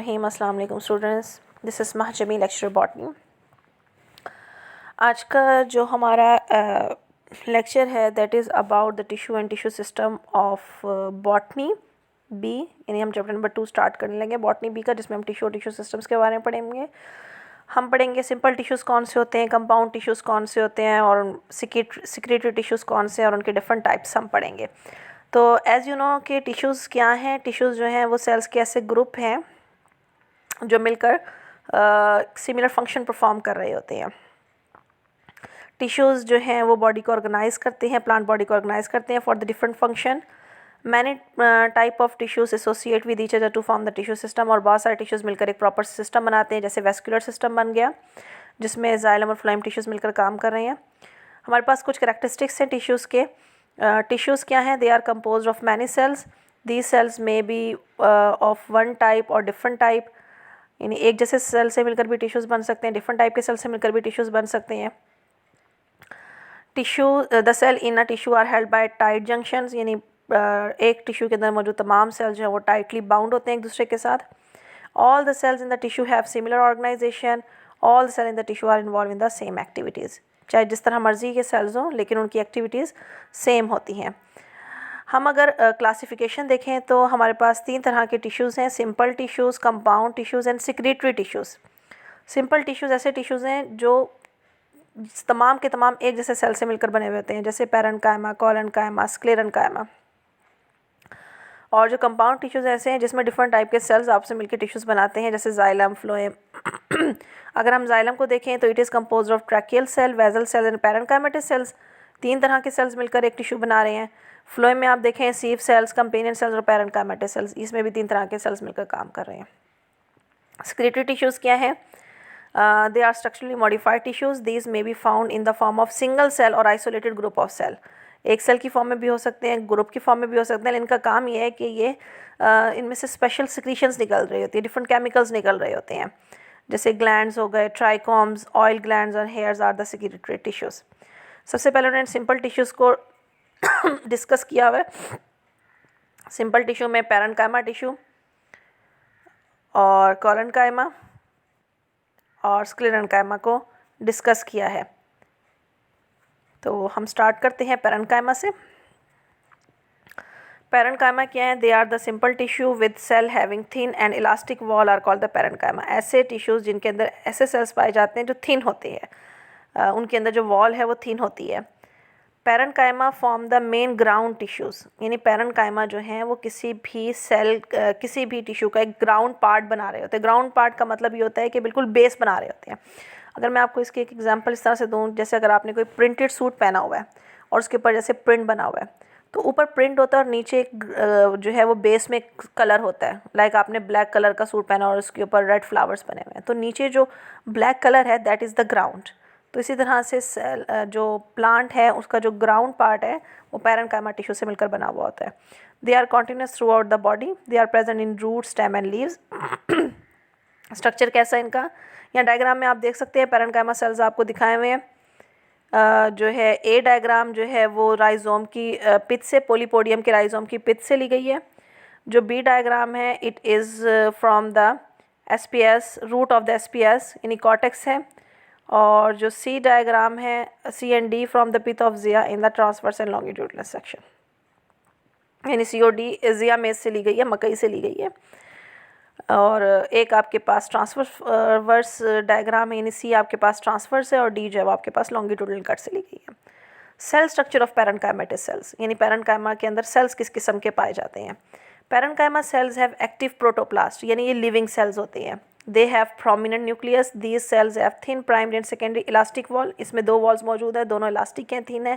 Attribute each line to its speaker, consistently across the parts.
Speaker 1: बिस्मिल्लाहिर्रहमानिर्रहीम। अस्सलाम वालेकुम स्टूडेंट्स, दिस इज़ महजमी लेक्चर बॉटनी। आज का जो हमारा लेक्चर है that is about the tissue and tissue system of botany B, यानी हम चैप्टर नंबर 2 स्टार्ट करने लगे बॉटनी बी का, जिसमें हम टिश्यू और टिश्यू सिस्टम्स के बारे में पढ़ेंगे। हम पढ़ेंगे सिंपल टिश्यूज़ कौन से होते हैं, कंपाउंड टिश्यूज़ कौन से होते हैं और सिक्रेटरी टिश्यूज़ कौन से हैं और उनके डिफरेंट टाइप्स हम पढ़ेंगे। तो एज़ यू नो कि टिश्यूज़ क्या हैं, टिश्यूज़ जो हैं वो सेल्स के ऐसे ग्रुप हैं जो मिलकर सिमिलर फंक्शन परफॉर्म कर रहे होते हैं। टिश्यूज़ जो हैं वो बॉडी को ऑर्गेनाइज करते हैं, प्लांट बॉडी को ऑर्गेनाइज करते हैं for the different function. Many type of tissues associate with each other to form the tissue system, और बहुत सारे टिश्यूज़ मिलकर एक प्रॉपर सिस्टम बनाते हैं, जैसे वेस्कुलर सिस्टम बन गया जिसमें जाइलम और फ्लोएम टिश्यूज़ मिलकर काम कर रहे हैं। हमारे पास कुछ कैरेक्टरिस्टिक्स हैं टिश्यूज़ के। टिश्यूज़ क्या हैं? They are composed of many cells. These cells may be of one type और डिफरेंट टाइप, यानी एक जैसे सेल से मिलकर भी टिश्यूज़ बन सकते हैं, डिफरेंट टाइप के सेल से मिलकर भी टिश्यूज़ बन सकते हैं। Tissue the cell in a tissue are held by tight junctions, यानी एक टिश्यू के अंदर मौजूद तमाम सेल जो है वो टाइटली बाउंड होते हैं एक दूसरे के साथ। All the cells in the tissue have similar organization. All the cell in the tissue are involve in the same activities, चाहे जिस तरह मर्जी के सेल्स हों लेकिन उनकी एक्टिविटीज़ सेम होती हैं। हम अगर क्लासिफिकेशन देखें तो हमारे पास 3 तरह के टिश्यूज़ हैं: simple tissues, compound tissues and secretory tissues. Simple tissues ऐसे टिश्यूज़ हैं जो तमाम के तमाम एक जैसे सेल से मिलकर बने हुए होते हैं, जैसे पैरेन्काइमा, कोलेन्काइमा, स्क्लेरेन्काइमा। और जो कंपाउंड टिश्यूज़ ऐसे हैं जिसमें डिफरेंट टाइप के सेल्स आपस में मिलकर टिश्यूज़ बनाते हैं, जैसे जाइलम, फ्लोएम। अगर हम जाइलम को देखें तो it is composed of tracheal cell, vessel cell and parenchymatous cells. 3 तरह के सेल्स मिलकर एक टिश्यू बना रहे हैं। फ्लोएम में आप देखें सीव सेल्स, कंपेनियन सेल्स और पैरेन्काइमेटस सेल्स, इसमें भी 3 तरह के सेल्स मिलकर काम कर रहे हैं। सिक्रेटरी टिश्यूज़ क्या है? They are structurally modified tissues. These may be found in the form of single cell or isolated group of cell. एक सेल की फॉर्म में भी हो सकते हैं, ग्रुप की फॉर्म में भी हो सकते हैं, लेकिन इनका काम ये है कि ये इनमें से स्पेशल सिक्रीशंस निकल रही होती है, डिफरेंट केमिकल्स निकल रहे होते हैं, जैसे ग्लैंड्स हो गए, ट्राइकोम्स, ऑयल ग्लैंड्स और hairs are the secretory tissues. सबसे पहले उन्होंने सिंपल टिश्यूज़ को डिस्कस किया हुआ है। सिंपल टिश्यू में पैरेन्काइमा टिश्यू और कोलेन्काइमा और स्क्लेरेन्काइमा को डिस्कस किया है। तो हम स्टार्ट करते हैं पैरेन्काइमा से। पैरेन्काइमा क्या है? They are the simple tissue with cell having thin and elastic wall are called the parenchyma. ऐसे टिश्यूज़ जिनके अंदर ऐसे सेल्स पाए जाते हैं जो थिन होते हैं, उनके अंदर जो वॉल है वो थिन होती है। Parenchyma form the main ground tissues, यानी पैरेन्काइमा जो हैं वो किसी भी सेल किसी भी टिश्यू का एक ग्राउंड पार्ट बना रहे होते हैं। ग्राउंड पार्ट का मतलब ये होता है कि बिल्कुल बेस बना रहे होते हैं। अगर मैं आपको इसकी एक एग्जांपल इस तरह से दूँ, जैसे अगर आपने कोई प्रिंटेड सूट पहना हुआ है और उसके ऊपर जैसे प्रिंट बना हुआ है, तो ऊपर प्रिंट होता है और नीचे एक जो है वो बेस में कलर होता है। लाइक आपने ब्लैक कलर का सूट पहना और उसके ऊपर रेड फ्लावर्स बने हुए हैं, तो नीचे जो ब्लैक कलर है दैट इज़ द ग्राउंड। तो इसी तरह से सेल जो प्लांट है उसका जो ग्राउंड पार्ट है वो पैरेन्काइमा टिश्यू से मिलकर बना हुआ होता है। They are continuous throughout the body. They are present in root, stem and leaves. Structure कैसा है इनका? यहाँ डायग्राम में आप देख सकते हैं पैरेन्काइमा सेल्स आपको दिखाए हुए हैं। जो है ए डायग्राम जो है वो राइजोम की पिथ से, पोलीपोडियम के राइजोम की पिथ से ली गई है। जो बी डायग्राम है it is from the SPS, root of the SPS, यानी कॉर्टेक्स है। और जो सी डायग्राम है C and D from the pith of Zea in the transverse and longitudinal section, यानी सी और डी जिया मेज से ली गई है, मकई से ली गई है। और एक आपके पास ट्रांसवर्स डायग्राम है, यानी सी आपके पास ट्रांसवर्स है और डी जो है आपके पास लॉन्गिट्यूडिनल कट से ली गई है। Cell structure of parenchymatous cells, यानी पैरेन्काइमा के अंदर सेल्स किस किस्म के पाए जाते हैं। Parenchyma cells have active protoplast, यानी ये लिविंग सेल्स होते हैं। They have prominent nucleus. These cells have thin primary and secondary elastic wall. इसमें 2 वॉल्स मौजूद है, दोनों इलास्टिक हैं, थिन है।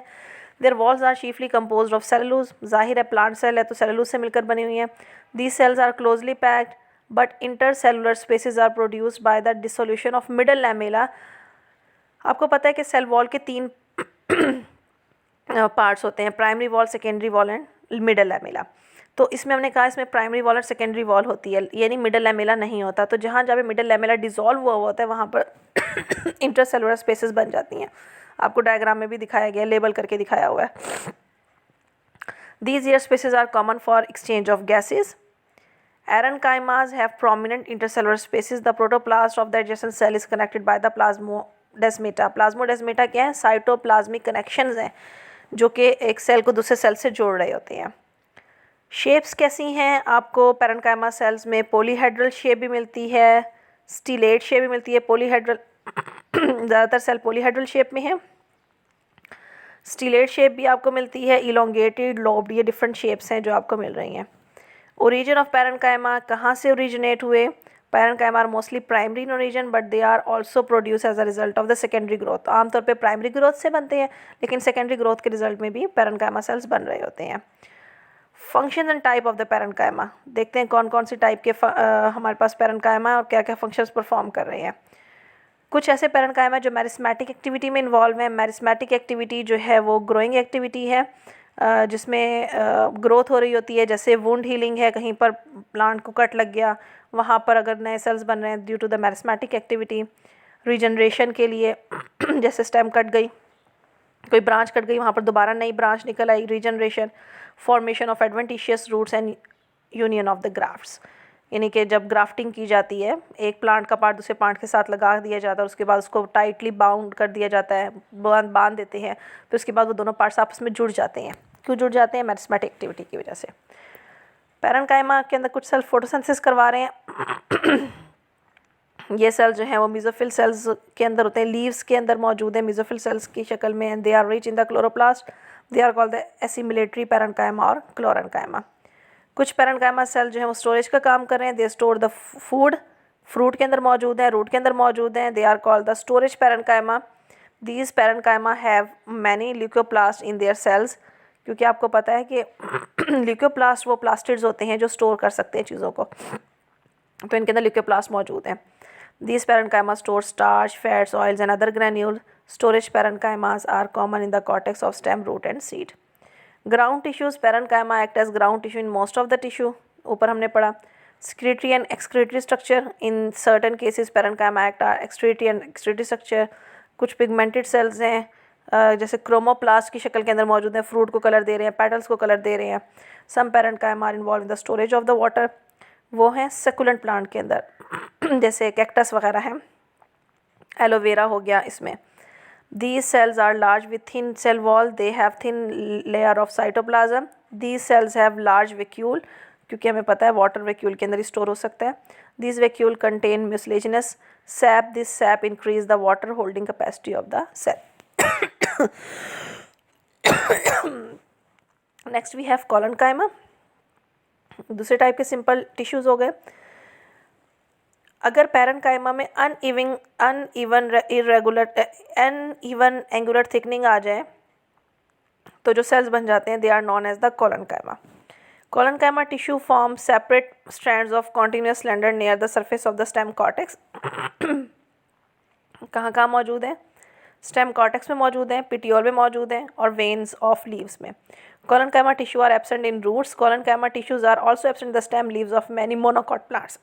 Speaker 1: Their walls are chiefly composed of cellulose. जाहिर है प्लांट सेल है तो सेलुलोज से मिलकर बनी हुई है। These cells are closely packed but intercellular spaces are produced by the dissolution of middle lamella. आपको पता है कि सेल वॉल के 3 पार्ट्स होते हैं, primary wall, secondary wall and middle lamella. तो इसमें हमने कहा इसमें प्राइमरी वॉल और सेकेंडरी वॉल होती है, यानी मिडल लैमेला नहीं होता। तो जहाँ जहाँ पे मिडल लैमेला डिसॉल्व हुआ होता है वहाँ पर इंटरसेलुलर स्पेसेस बन जाती हैं। आपको डायग्राम में भी दिखाया गया, लेबल करके दिखाया हुआ है। These air spaces are common for exchange of gases Parenchymas have prominent intercellular spaces. The protoplast of the adjacent cell is connected by the plasmodesmata. Plasmodesmata क्या है? साइटोप्लाज्मिक कनेक्शंस हैं जो कि एक सेल को दूसरे सेल से जोड़ रहे होते हैं। शेप्स कैसी हैं? आपको पैरेन्काइमा सेल्स में पॉलीहेड्रल शेप भी मिलती है, स्टिलेट शेप भी मिलती है। पॉलीहेड्रल ज़्यादातर सेल पॉलीहेड्रल शेप में है। स्टिलेट शेप भी आपको मिलती है, इलोंगेटेड, लोब्ड, ये डिफरेंट शेप्स हैं जो आपको मिल रही हैं। ओरिजिन ऑफ पैरेन्काइमा, कहाँ से ओरिजिनेट हुए? Parenchyma are mostly primary in origin but they are also produce as a result of the secondary growth. आमतौर पे प्राइमरी ग्रोथ से बनते हैं, लेकिन सेकेंडरी ग्रोथ के रिजल्ट में भी पैरेन्काइमा सेल्स बन रहे होते हैं। Function and type of the parenchyma, देखते हैं कौन कौन सी टाइप के हमारे पास पैरेन्काइमा है और क्या क्या फंक्शंस परफॉर्म कर रहे हैं। कुछ ऐसे पैरेन्काइमा जो मेरिस्मेटिक एक्टिविटी में इन्वॉल्व हैं। मेरिस्मेटिक एक्टिविटी जो है वो ग्रोइंग एक्टिविटी है, जिसमें ग्रोथ हो रही होती है। जैसे वुंड हीलिंग है, कहीं पर प्लांट को कट लग गया, वहाँ पर अगर नए सेल्स बन रहे हैं due to the meristematic activity. Regeneration के लिए जैसे स्टेम कट गई, कोई ब्रांच कट गई, वहाँ पर दोबारा नई ब्रांच निकल आई, regeneration. Formation of adventitious roots and union of the grafts, यानी कि जब ग्राफ्टिंग की जाती है, एक प्लांट का पार्ट दूसरे प्लांट के साथ लगा दिया जाता है और उसके बाद उसको टाइटली बाउंड कर दिया जाता है, बांध देते हैं, फिर उसके बाद वो दोनों पार्ट्स आपस में जुड़ जाते हैं। क्यों जुड़ जाते हैं? मेरिस्मेटिक एक्टिविटी की वजह से। पैरेन्काइमा के अंदर कुछ सेल फोटोसिंथेसिस करवा रहे हैं। ये सेल जो हैं वो मेसोफिल सेल्स के अंदर होते हैं, लीव्स के अंदर मौजूद है मेसोफिल सेल्स की शक्ल में। They are rich in the chloroplast, they are called the assimilatory parenchyma और क्लोरेन्काइमा। कुछ पैरेन्काइमा सेल जो है वो स्टोरेज का काम कर रहे हैं। They store the food, fruit के अंदर मौजूद है, रूट के अंदर मौजूद हैं। They are called the storage parenchyma. These parenchyma have many leucoplast in their cells, क्योंकि आपको पता है कि ल्यूकोप्लास्ट वो प्लास्टिड्स होते हैं जो स्टोर कर सकते हैं चीज़ों को, तो इनके अंदर ल्यूकोप्लास्ट मौजूद हैं। These parenchyma store starch, fats, oils and other granule. Storage parenchymas are common in the cortex of stem, root and seed. Ground tissues, parenchyma act as ground tissue in most of the tissue. ऊपर हमने पढ़ा secretory and excretory structure. In certain cases parenchyma act are excretory and excretory structure. कुछ pigmented cells हैं जैसे chromoplast की शक्ल के अंदर मौजूद हैं, फ्रूट को कलर दे रहे हैं, पेटल्स को कलर दे रहे हैं। Some parenchyma are involved in the storage of the water. वो हैं सकुलेंट प्लांट के अंदर, जैसे कैक्टस वगैरह हैं, एलोवेरा हो गया इसमें। These cells are large with thin cell wall. They have thin layer of cytoplasm. These cells have large vacuole, क्योंकि हमें पता है वाटर वैक्यूल के अंदर ही स्टोर हो सकता है। These vacuole contain mucilaginous sap. This sap increase the water holding capacity of the cell. Next we have collenchyma. दूसरे टाइप के सिंपल टिश्यूज़ हो गए। अगर पैरेन्काइमा में अनइवन एंगुलर थिकनिंग आ जाए तो जो सेल्स बन जाते हैं they are known as the collenchyma. Collenchyma tissue form separate strands of continuous slender near the surface of the stem cortex. कहाँ कहाँ मौजूद है? स्टेम कॉर्टेक्स में मौजूद हैं, पिटियोल में मौजूद हैं और वेन्स ऑफ लीव्स में। Collenchyma tissue are absent in roots. Collenchyma tissues are also absent in the stem leaves of many monocot plants.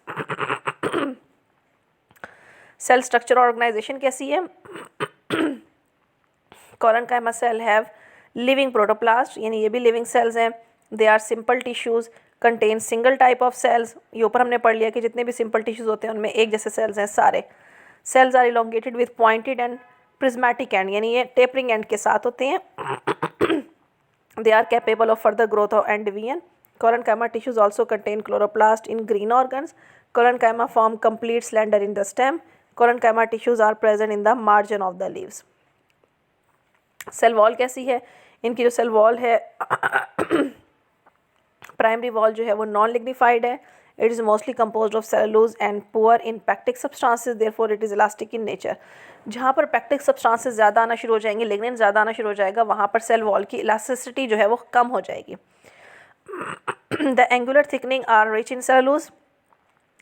Speaker 1: Cell structure organization कैसी है? Collenchyma cell have living protoplast, यानी ये भी लिविंग सेल्स हैं। They are simple tissues contain single type of cells. ये ऊपर हमने पढ़ लिया कि जितने भी सिंपल टिश्यूज होते हैं उनमें एक जैसे सेल्स हैं सारे। Cells are elongated with pointed end prismatic end, यानी ये टेपरिंग एंड के साथ होते हैं। They are capable of further growth and division. Collenchyma tissues also contain chloroplast in green organs. Collenchyma form complete slender in the stem. Collenchyma tissues are present in the margin of the leaves. Cell wall कैसी है? इनकी जो cell wall है primary wall जो है वो non lignified है। It is mostly composed of cellulose and poor in pectic substances, therefore it is elastic in nature. जहाँ पर पैक्टिक सब्सटेंसेस ज़्यादा आना शुरू हो जाएंगे, लिग्निन ज़्यादा आना शुरू हो जाएगा, वहाँ पर सेल वॉल की इलास्टिसिटी जो है वो कम हो जाएगी। The angular thickening are rich in cellulose.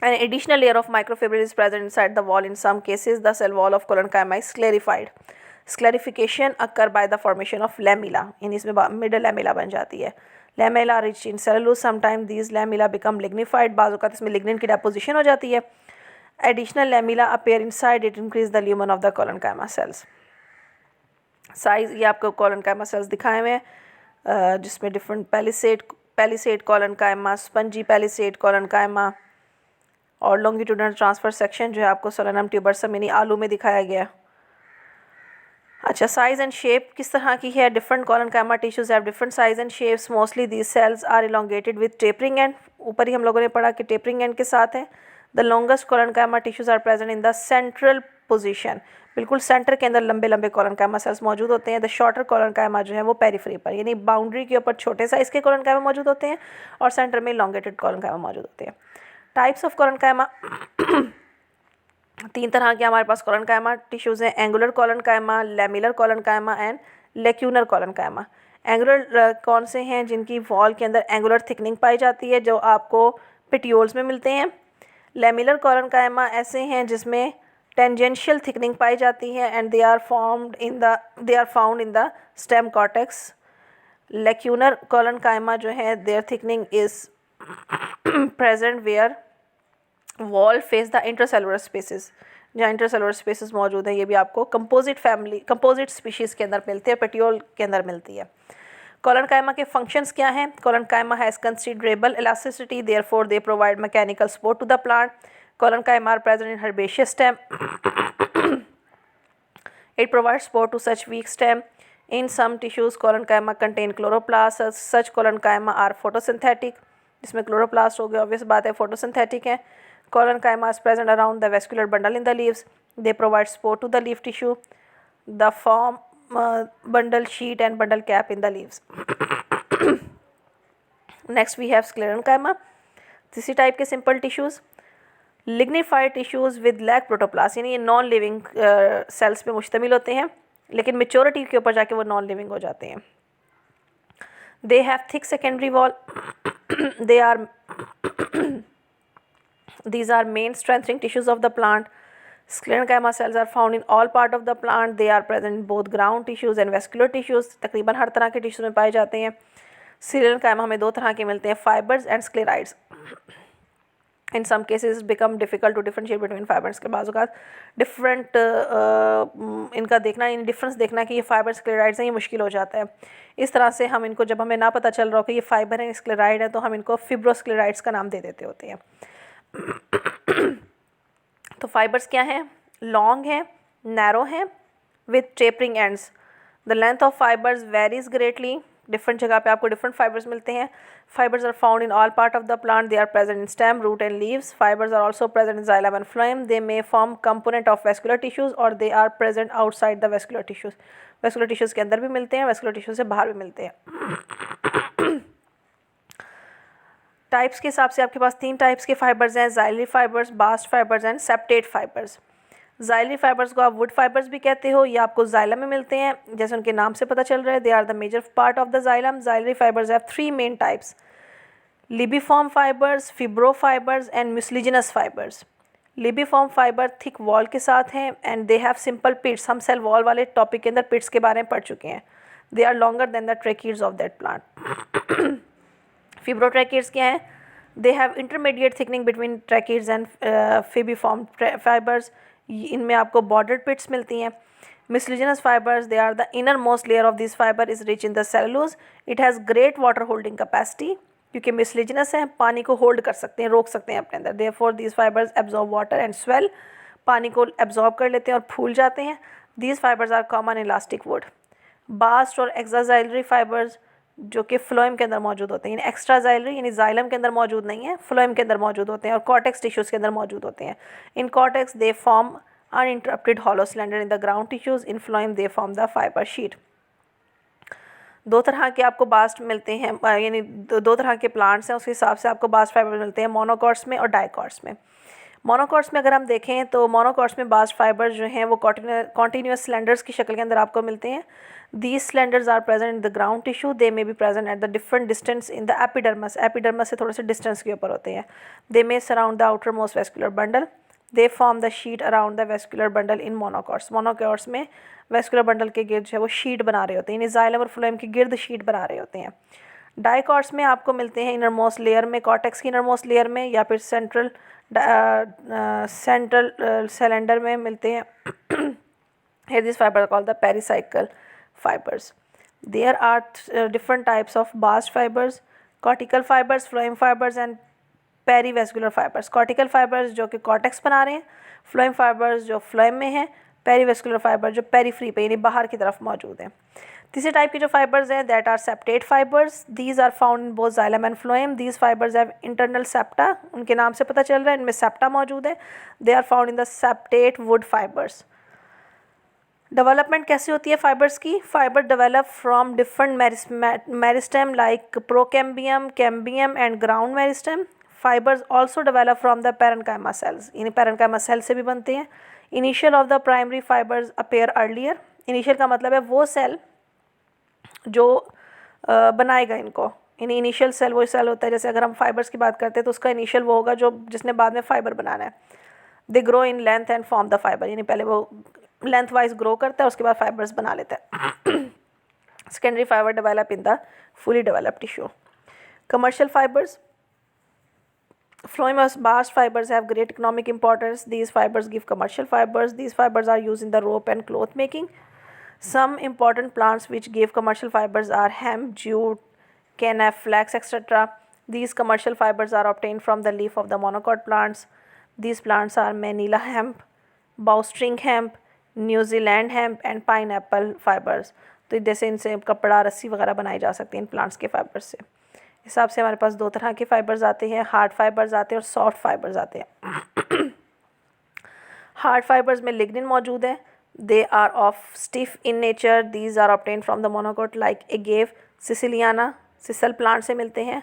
Speaker 1: An additional layer of microfibril is present inside the wall. In some cases, the cell wall of collenchyma is sclerified. Sclerification occur by the formation of lamella. यानी इसमें middle lamella बन जाती है. Lamella rich in cellulose. Sometimes these lamella become lignified. बाज़ औक़ात इसमें lignin की deposition हो जाती है. Additional lamella appear inside. It increase the lumen of the collenchyma cells. Size ये आपको collenchyma cells दिखाए हुए हैं जिसमें different palisade palisade collenchyma, spongy palisade collenchyma, और लॉन्गिट्यूडनल ट्रांसफर सेक्शन जो है आपको सोलेनम ट्यूबरसम यानी आलू में दिखाया गया। अच्छा, साइज एंड शेप किस तरह की है? Different collenchyma tissues have different size and shapes, mostly these cells are elongated with tapering end. ऊपर ही हम लोगों ने पढ़ा कि टेपरिंग एंड के साथ है। The longest collenchyma tissues are present in the central position, बिल्कुल सेंटर के अंदर लंबे लंबे कोलनकाइमा सेल्स मौजूद होते हैं। द शॉर्टर कोलनकाइमा जो है वो पेरिफेरी पर यानी बाउंड्री के ऊपर छोटे साइज के कोलनकाइमा मौजूद होते हैं और सेंटर में इलोंगेटेड कोलनकाइमा मौजूद होते हैं। टाइप्स ऑफ कोलनकाइमा तीन तरह के हमारे पास कोलनकाइमा टिश्यूज़ हैं, angular collenchyma, लैमिलर collenchyma and लेक्यूनर collenchyma. Angular कौन से हैं? जिनकी वॉल के अंदर एंगुलर थिकनिंग पाई जाती है जो आपको पेटियोल्स में मिलते हैं। लैमिलर कोलनकाइमा ऐसे हैं जिसमें टेंजेंशियल थिकनिंग पाई जाती है and they are found in the stem cortex. Lacunar collenchyma जो है their thickening is present where wall face the intercellular spaces, जहाँ इंटरसेलुलर स्पेसेस मौजूद हैं। ये भी आपको कंपोजिट स्पीशीज़ के अंदर मिलती है, पेटियोल के अंदर मिलती है। कोलनकाइमा के फंक्शंस क्या हैं? Collenchyma has considerable elasticity, therefore they provide mechanical support to the plant. Collenchyma are present in herbaceous stem. It provides support to such weak stem. In some tissues, collenchyma contain chloroplasts. Such collenchyma are photosynthetic. जिसमें chloroplast हो गया, obvious बात है photosynthetic है। Collenchyma is present around the vascular bundle in the leaves. They provide support to the leaf tissue. The form bundle sheet and bundle cap in the leaves. Next we have sclerenchyma. इसी type के simple tissues. Lignified tissues with lack protoplast यानी ये non living cells पे मुश्तमिल होते हैं, लेकिन maturity के ऊपर जाके वो नॉन लिविंग हो जाते हैं। They have thick secondary wall, they are these are main strengthening tissues of the plant. Sclerenchyma cells are found in all part of the plant. They are present in both ground tissues and vascular tissues. तकरीबन हर तरह के tissues में पाए जाते हैं। Sclerenchyma हमें दो तरह के मिलते हैं, fibers and sclerites. In some cases become difficult to differentiate between fibers के बाज़ डिफरेंट इनका देखना, इन डिफरेंस देखना कि ये फाइबर स्क्लेराइड्स हैं, ये मुश्किल हो जाता है। इस तरह से हम इनको, जब हमें ना पता चल रहा हो कि ये फाइबर है स्क्लेराइड है, तो हम इनको फिब्रोस्क्लेराइड्स का नाम दे देते होते हैं। तो फाइबर्स क्या हैं? लॉन्ग हैं, नैरो हैं, with tapering ends. The length of fibres varies greatly, different जगह पे आपको डिफरेंट फाइबर्स मिलते हैं। Fibres are found in all part of the plant, they are present in stem, root and leaves. Fibres are also present in xylem and phloem. They may form component of vascular tissues और they are present outside the vascular tissues. Vascular tissues के अंदर भी मिलते हैं, vascular tissues से बाहर भी मिलते हैं। टाइप्स के हिसाब से आपके पास तीन टाइप्स के फाइबर्स हैं, xylary fibres, bast fibres and septate fibres. Xylary fibres को आप वुड फाइबर्स भी कहते हो, ये आपको जाइलम में मिलते हैं, जैसे उनके नाम से पता चल रहा है। They are the major part of the xylem. Xylary fibres have three main types, libriform fibres, fibro fibres and mucilaginous fibres. Libriform fibre thick wall के साथ हैं and they have simple pits. हम सेल वॉल वाले topic के अंदर पिट्स के बारे में पढ़ चुके हैं। They are longer than the tracheids of that plant. Fibrotracheids क्या हैं? They have intermediate thickening between tracheids and libriform fibres. इनमें आपको बॉर्डर्ड पिट्स मिलती हैं। Mucilaginous fibres, they are the inner most layer of this fibre is rich in the cellulose. It has great water holding capacity, क्योंकि mucilaginous हैं, पानी को hold कर सकते हैं, रोक सकते हैं अपने अंदर। Therefore these fibres absorb water and swell, पानी को एब्जॉर्ब कर लेते हैं और फूल जाते हैं। These fibres are common elastic wood. Bast और एक्स्ट्राजाइलरी फाइबर्स जो कि फ्लोएम के अंदर मौजूद होते हैं, एक्स्ट्रा जाइलरी यानी जाइलम के अंदर मौजूद नहीं है, फ्लोएम के अंदर मौजूद होते हैं और कॉर्टेक्स टिश्यूज़ के अंदर मौजूद होते हैं। In cortex they form uninterrupted hollow cylinder, in the ground tissues. In phloem they form the fibre sheet. दो तरह के आपको बास्ट मिलते हैं, यानी दो तरह के प्लांट्स हैं, उसके हिसाब से आपको बास्ट फाइबर मिलते हैं, मोनोकॉट्स में और डाइकॉट्स में। मोनोकॉट्स में अगर हम देखें तो मोनोकॉट्स में बास्ट फाइबर जो हैं वो कॉन्टीन्यूस सिलेंडर्स की शक्ल के अंदर आपको मिलते हैं। These slenders are present in the ground tissue. They may be present at the different distance in the epidermis. Epidermis से थोड़े से distance के ऊपर होते हैं। They may surround the outermost vascular bundle. They form the sheet around the vascular bundle in monocots. Monocots में vascular bundle के गिर्द जो है वो sheet बना रहे होते हैं, यानी जाइलम और फ्लोएम के गिर्द sheet बना रहे होते हैं। डाइकॉट्स में आपको मिलते हैं इनर मोस्ट लेयर में, कॉर्टेक्स की इनर मोस्ट लेयर में, या फिर सेंट्रल सिलेंडर में मिलते हैं। Here these fibers are called the pericycle fibers. There are different types of bast fibers. Cortical fibres, phloem fibres and perivascular fibres. Cortical fibres जो कि कॉर्टेक्स बना रहे हैं, फ्लोएम फाइबर्स जो फ्लोएम में हैं, पेरीवेस्कुलर फाइबर जो पेरीफ्री पे यानी बाहर की तरफ मौजूद हैं। तीसरे टाइप की जो फाइबर्स हैं that are septate fibres, these are found in both xylem and phloem. These fibres have internal septa, उनके नाम से पता चल रहा है इनमें सेप्टा मौजूद है। They are found in the septate wood fibres. Development कैसे होती है फाइबर्स की? Fibre develop from different meristem like procambium, cambium and ground meristem. Fibres also develop from the parenchyma cells, यानी पैरेन्काइमा सेल से भी बनते हैं। Initial of the primary fibres appear earlier. Initial का मतलब है वो सेल जो बनाएगा इनको, यानी इनिशियल सेल वो सेल होता है, जैसे अगर हम फाइबर्स की बात करते हैं तो उसका इनिशियल वो होगा जो जिसने बाद में फाइबर बनाना है। They grow in length and form the fibre, यानी पहले वो लेंथ वाइज ग्रो करता है उसके बाद फाइबर्स बना लेता है। Secondary fibre develop in the fully developed tissue. Commercial fibres, Phloem bast fibers have great economic importance. These fibers give commercial fibers. These fibers are used in the rope and cloth making. Some important plants which give commercial fibers are hemp, jute, canaf, flax, etc. These commercial fibers are obtained from the leaf of the monocot plants. These plants are Manila hemp, bowstring hemp, New Zealand hemp and pineapple fibers. तो जैसे इनसे कपड़ा, रस्सी वगैरह बनाई जा सकती है इन प्लांट्स के फाइबर से। हिसाब से हमारे पास दो तरह के फाइबर्स आते हैं, हार्ड फाइबर्स आते हैं और सॉफ्ट फाइबर्स आते हैं। हार्ड फाइबर्स में लिग्निन मौजूद है। They are of stiff in nature. These are obtain from the monocot like agave, sisalana, sisal plant से मिलते हैं,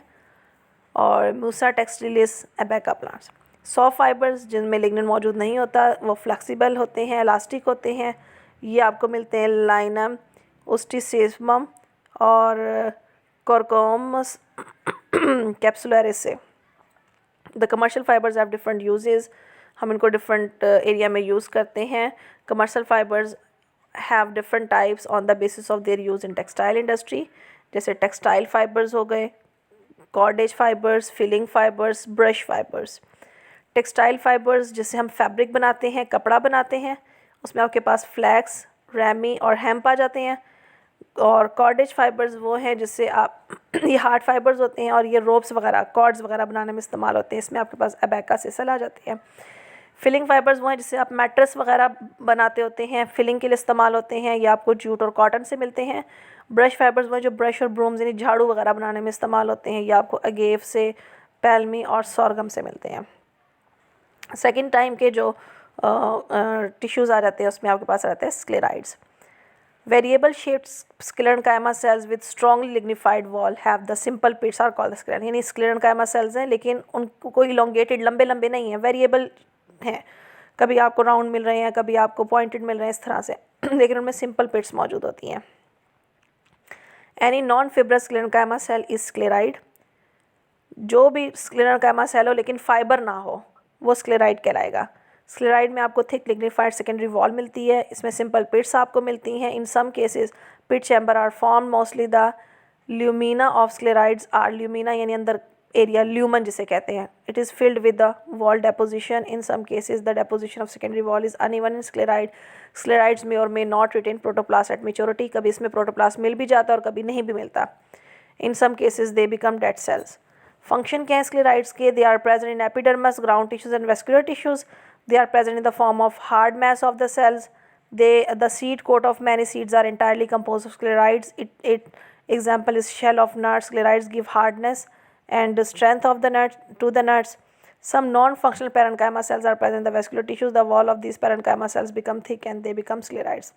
Speaker 1: और Musa textilis, abaca plants. Soft fibres जिनमें लिग्निन मौजूद नहीं होता वो फ्लेक्सिबल होते हैं, इलास्टिक होते हैं। ये आपको मिलते हैं लाइनम, ओस्टिसेमम और कॉर्कोमस कैप्सुलरिस से। The commercial fibres have different uses, हम इनको डिफरेंट एरिया में यूज़ करते हैं। Commercial fibres have different types on the basis of their use in textile industry, जैसे टेक्सटाइल फाइबर्स हो गए, cordage fibres, filling fibres, brush fibres. Textile fibres जिससे हम फैब्रिक बनाते हैं, कपड़ा बनाते हैं, उसमें आपके पास फ्लैक्स, रैमी और हेम्प आ जाते हैं। और कॉर्डेज फाइबर्स वो हैं जिससे आप ये हार्ड फाइबर्स होते हैं और ये रोप्स वगैरह, कॉर्ड्स वगैरह बनाने में इस्तेमाल होते हैं, इसमें आपके पास एबेका सिसल आ जाती है। फिलिंग फाइबर्स वो हैं जिससे आप मैट्रेस वगैरह बनाते होते हैं, फिलिंग के लिए इस्तेमाल होते हैं, ये आपको जूट और कॉटन से मिलते हैं। ब्रश फाइबर्स वो जो ब्रश और ब्रूम्स यानी झाड़ू वगैरह बनाने में इस्तेमाल होते हैं, ये आपको अगेव से, पैल्मी और सोरगम से मिलते हैं। सेकेंड टाइम के जो टिश्यूज़ आ जाते हैं उसमें आपके पास रहते हैं sclereids. Variable shaped sclerenchyma cells with strongly lignified wall have the simple pits are called the scleren, यानी sclerenchyma cells हैं लेकिन उनको कोई elongated लंबे लंबे नहीं हैं, वेरिएबल हैं, कभी आपको राउंड मिल रहे हैं, कभी आपको पॉइंटेड मिल रहे हैं, इस तरह से लेकिन उनमें सिंपल पिट्स मौजूद होती हैं। Any non fibrous sclerenchyma cell is sclereid, जो भी sclerenchyma सेल हो लेकिन फाइबर ना हो वो स्क्लेराइड कहलाएगा। स्क्लेराइड में आपको थिक लिग्निफाइड सेकेंडरी वॉल मिलती है, इसमें सिंपल पिट्स आपको मिलती हैं। In some cases pit chamber are form, mostly the lumina of sclereids are, lumina यानी अंदर एरिया, ल्यूमन जिसे कहते हैं, it is filled with the wall deposition. In some cases the deposition of secondary wall is uneven in sclereid. Sclereids में और may not retain protoplast at maturity, कभी इसमें protoplast मिल भी जाता है और कभी नहीं भी मिलता। In some cases they become dead cells. Function क्या है स्क्लेराइड्स के? They are present in epidermis, ground tissues and vascular tissues. They are present in the form of hard mass of the cells. The seed coat of many seeds are entirely composed of sclerides. Example is shell of nuts. Sclerides give hardness and strength of the nuts to the nuts. Some non-functional parenchyma cells are present in the vascular tissues. The wall of these parenchyma cells become thick and they become sclerides.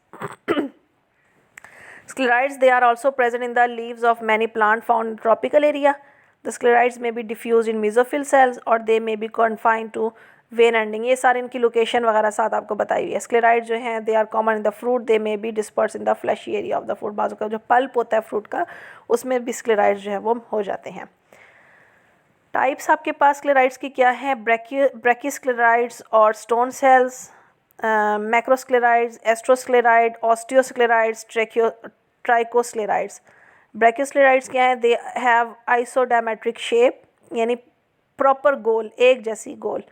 Speaker 1: Sclerides, they are also present in the leaves of many plants found in tropical area. The sclerides may be diffused in mesophyll cells or they may be confined to when ending. ये सारी इनकी location वगैरह साथ आपको बताई हुई है। Sclereid जो हैं they are common in the fruit, they may be disperse in the fleshy area of the fruit. बाजू का जो पल्प होता है फ्रूट का उसमें भी स्क्लेराइड जो है वो हो जाते हैं। टाइप्स आपके पास स्क्लेराइड्स की क्या है? ब्रैकिस्क्लेराइड्स और स्टोन सेल्स, मैक्रोस्क्लेराइड्स, एस्ट्रोस्क्लेराइड, ऑस्टियोस्क्लेराइड्स, ट्राइकोस्क्लेराइड्स। ब्रैकिस्क्लेराइड्स क्या है? दे हैव आइसोडायमेट्रिक शेप, यानी प्रॉपर गोल, एक जैसी गोल।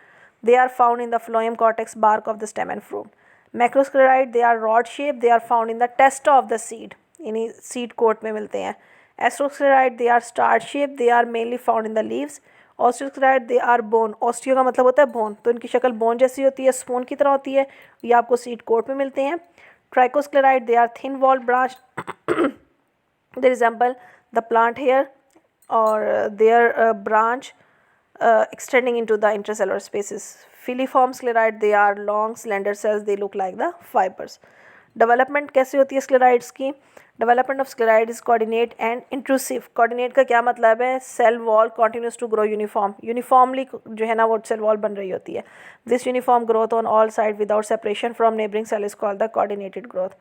Speaker 1: They are found in the phloem cortex bark of the stem and fruit. Macroscleride, they are rod shaped, they are found in the testa of the seed, यानी seed coat में मिलते हैं। Astrosclereid they are star shape, they are mainly found in the leaves. Osteosclereid they are bone, osteo का मतलब होता है bone, तो इनकी शक्ल बोन जैसी होती है, स्पून की तरह होती है। ये आपको सीड कोट में मिलते हैं। Trichosclereid they are thin wall branch, they resemble the plant hair और their branch extending into the intracellular spaces. Filiform sclerite, they are long slender cells, they look like the fibers. Development कैसे होती है sclereids की? Development of sclereid is coordinate and intrusive. Coordinate का क्या मतलब है? Cell wall continues to grow uniformly जो है ना वो सेल वॉल बन रही होती है। This uniform growth on all side without separation from neighbouring cell is called the coordinated growth.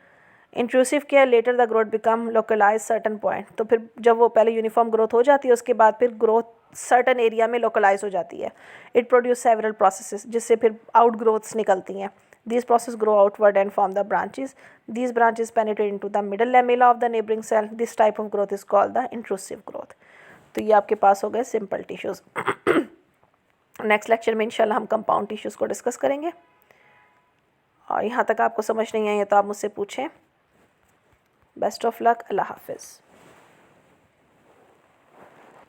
Speaker 1: Intrusive क्या है? Later the growth become localise certain point, तो फिर जब वो पहले यूनिफॉर्म ग्रोथ हो जाती है उसके बाद फिर ग्रोथ सर्टन एरिया में लोकलाइज हो जाती है। इट प्रोड्यूस सेवरल प्रोसेसेस, जिससे फिर आउट ग्रोथ्स निकलती हैं। These processes grow outward and form the branches. These branches penetrate into the middle lamella of the neighboring cell. This type of growth is called the intrusive growth. तो ये आपके पास हो गए simple tissues. Next lecture में इंशाल्लाह हम compound tissues को discuss करेंगे। और यहाँ तक आपको समझ नहीं आई है तो आप मुझसे पूछें। बेस्ट ऑफ लक, अल्लाह हाफिज़।